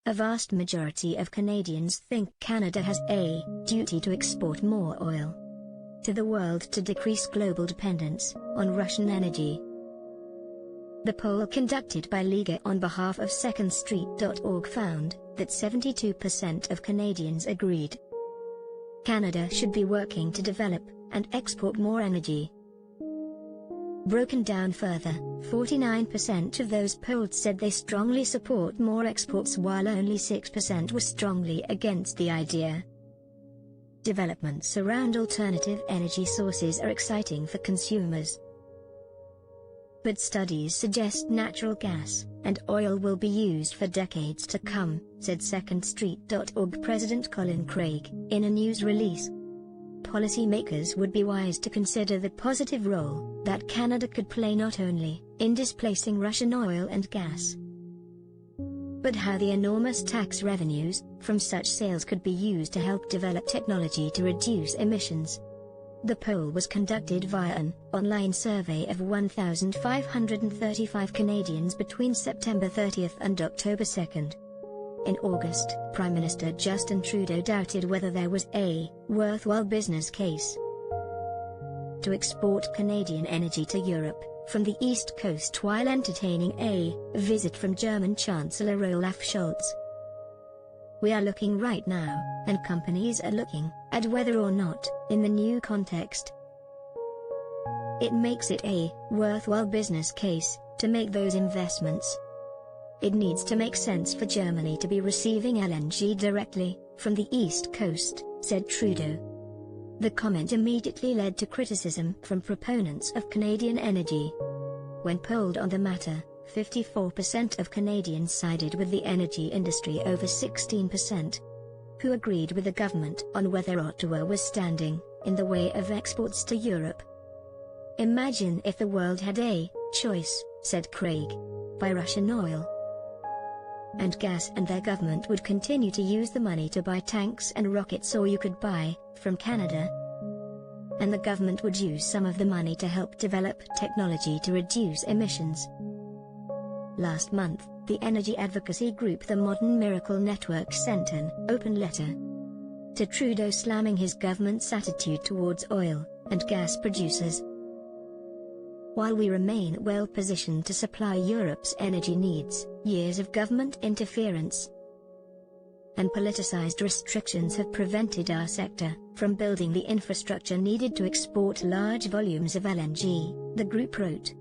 A vast majority of Canadians think Canada has a duty to export more oil to the world to decrease global dependence on Russian energy. The poll conducted by Liga on behalf of secondstreet.org found that 72% of Canadians agreed Canada should be working to develop and export more energy. Broken down further, 49% of those polled said they strongly support more exports, while only 6% were strongly against the idea. Developments around alternative energy sources are exciting for consumers, but studies suggest natural gas and oil will be used for decades to come, said secondstreet.org President Colin Craig, in a news release. Policymakers would be wise to consider the positive role that Canada could play not only in displacing Russian oil and gas, but how the enormous tax revenues from such sales could be used to help develop technology to reduce emissions. The poll was conducted via an online survey of 1,535 Canadians between September 30 and October 2. In August, Prime Minister Justin Trudeau doubted whether there was a worthwhile business case to export Canadian energy to Europe from the East Coast while entertaining a visit from German Chancellor Olaf Scholz. We are looking right now, and companies are looking, at whether or not, in the new context, it makes it a worthwhile business case to make those investments. It needs to make sense for Germany to be receiving LNG directly from the East Coast, said Trudeau. The comment immediately led to criticism from proponents of Canadian energy. When polled on the matter, 54% of Canadians sided with the energy industry over 16%, who agreed with the government on whether Ottawa was standing in the way of exports to Europe. Imagine if the world had a choice, said Craig, by Russian oil and gas, and their government would continue to use the money to buy tanks and rockets, or you could buy from Canada, and the government would use some of the money to help develop technology to reduce emissions. Last month, the energy advocacy group the Modern Miracle Network sent an open letter to Trudeau slamming his government's attitude towards oil and gas producers. While we remain well positioned to supply Europe's energy needs, years of government interference and politicized restrictions have prevented our sector from building the infrastructure needed to export large volumes of LNG, the group wrote.